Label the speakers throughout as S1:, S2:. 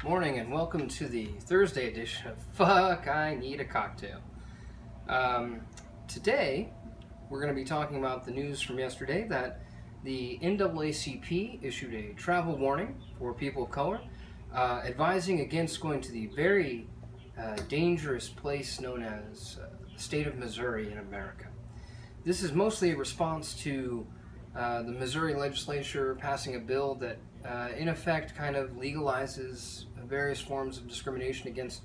S1: Morning and welcome to the Thursday edition of Fuck, I Need a Cocktail. Today, we're going to be talking about the news from yesterday that the NAACP issued a travel warning for people of color, advising against going to the very dangerous place known as the state of Missouri in America. This is mostly a response to the Missouri legislature passing a bill that in effect kind of legalizes various forms of discrimination against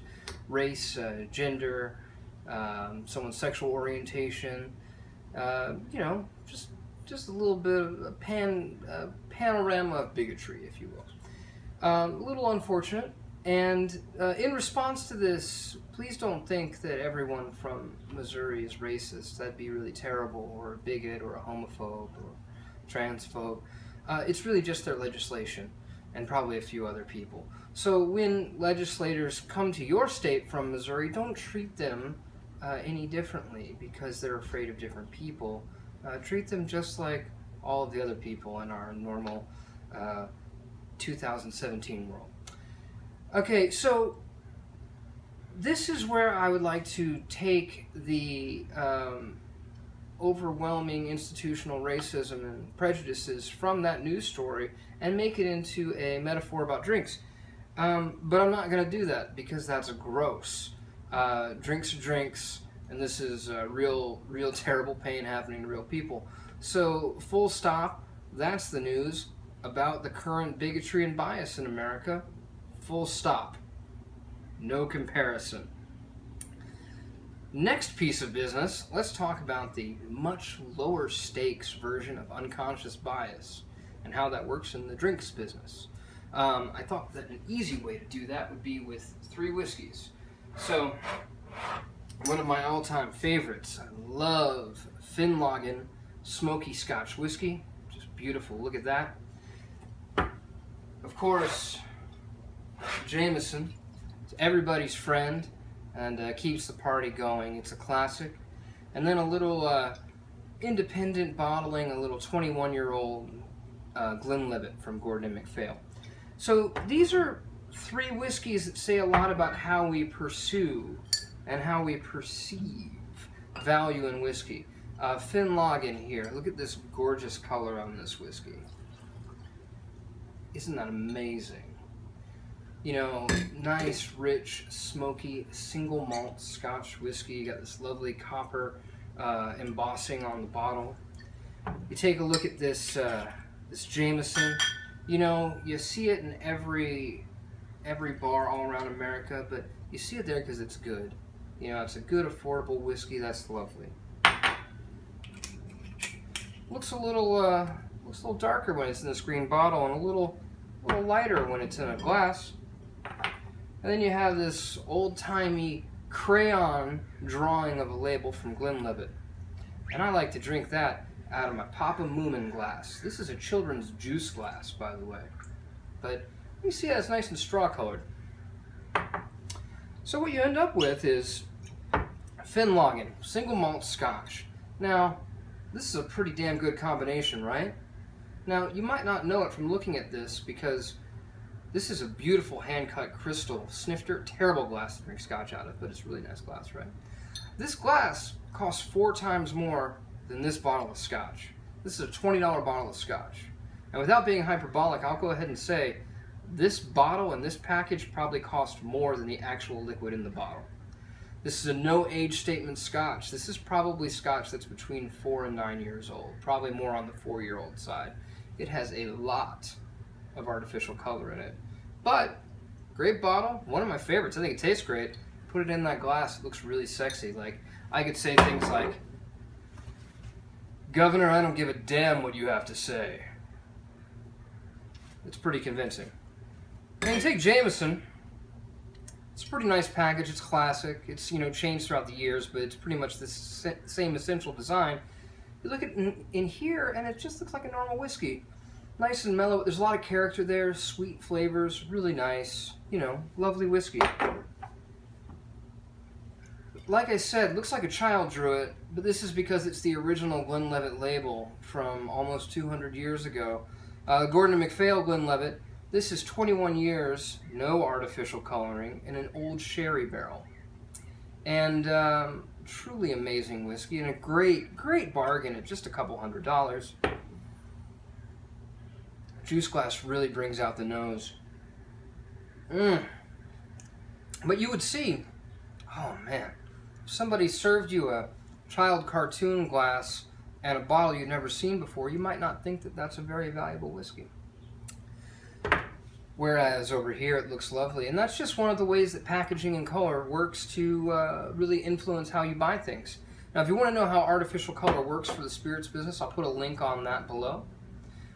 S1: race, gender, someone's sexual orientation, just a little bit of a panorama of bigotry, if you will. A little unfortunate, and in response to this, please don't think that everyone from Missouri is racist. That'd be really terrible, or a bigot, or a homophobe, or transphobe. It's really just their legislation, and probably a few other people. So when legislators come to your state from Missouri, don't treat them any differently because they're afraid of different people. Treat them just like all of the other people in our normal 2017 world. Okay, so this is where I would like to take the overwhelming institutional racism and prejudices from that news story and make it into a metaphor about drinks. But I'm not going to do that because that's gross. Drinks are drinks, and this is real terrible pain happening to real people. So, full stop, that's the news about the current bigotry and bias in America. Full stop. No comparison. Next piece of business, let's talk about the much lower stakes version of unconscious bias and how that works in the drinks business. I thought that an easy way to do that would be with 3 whiskeys. So, one of my all-time favorites, I love Finlaggan Smoky Scotch Whiskey. Just beautiful, look at that. Of course, Jameson, it's everybody's friend and keeps the party going. It's a classic. And then a little independent bottling, a little 21-year-old Glenlivet from Gordon and MacPhail. So these are 3 whiskeys that say a lot about how we pursue and how we perceive value in whiskey. Finlaggan here. Look at this gorgeous color on this whiskey. Isn't that amazing? You know, nice, rich, smoky, single malt Scotch whiskey. You got this lovely copper embossing on the bottle. You take a look at this this Jameson. You know, you see it in every bar all around America, but you see it there because it's good. You know, it's a good, affordable whiskey. That's lovely. Looks a little darker when it's in this green bottle, and a little lighter when it's in a glass. And then you have this old-timey crayon drawing of a label from Glenlivet. And I like to drink that out of my Papa Moomin glass. This is a children's juice glass, by the way. But you see that's nice and straw-colored. So what you end up with is Finlaggan, single malt Scotch. Now, this is a pretty damn good combination, right? Now, you might not know it from looking at this because this is a beautiful hand-cut crystal snifter. Terrible glass to drink Scotch out of, but it's a really nice glass, right? This glass costs 4 times more than this bottle of Scotch. This is a $20 bottle of Scotch. And without being hyperbolic, I'll go ahead and say this bottle and this package probably cost more than the actual liquid in the bottle. This is a no age statement Scotch. This is probably Scotch that's between 4 and 9 years old, probably more on the 4-year-old side. It has a lot of artificial color in it. But, great bottle, one of my favorites. I think it tastes great. Put it in that glass, it looks really sexy. Like, I could say things like, "Governor, I don't give a damn what you have to say." It's pretty convincing. And you take Jameson. It's a pretty nice package. It's classic. It's, you know, changed throughout the years, but it's pretty much the same essential design. You look at in here, and it just looks like a normal whiskey. Nice and mellow. There's a lot of character there, sweet flavors, really nice. You know, lovely whiskey. Like I said, looks like a child drew it, but this is because it's the original Glenlivet label from almost 200 years ago. Gordon and MacPhail Glenlivet This is 21 years, no artificial coloring, in an old sherry barrel. And truly amazing whiskey, and a great bargain at just a couple $100. Juice glass really brings out the nose. But you would see, oh man, if somebody served you a child cartoon glass and a bottle you'd never seen before, you might not think that that's a very valuable whiskey. Whereas over here it looks lovely. And that's just one of the ways that packaging and color works to really influence how you buy things. Now if you want to know how artificial color works for the spirits business, I'll put a link on that below.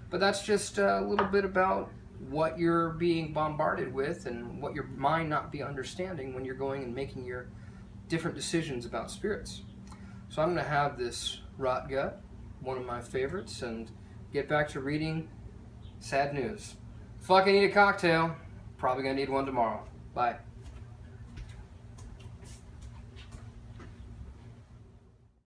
S1: But that's just a little bit about what you're being bombarded with and what your mind not be understanding when you're going and making your different decisions about spirits. So I'm going to have this rot gut, one of my favorites, and get back to reading sad news. Fucking need a cocktail. Probably going to need one tomorrow. Bye.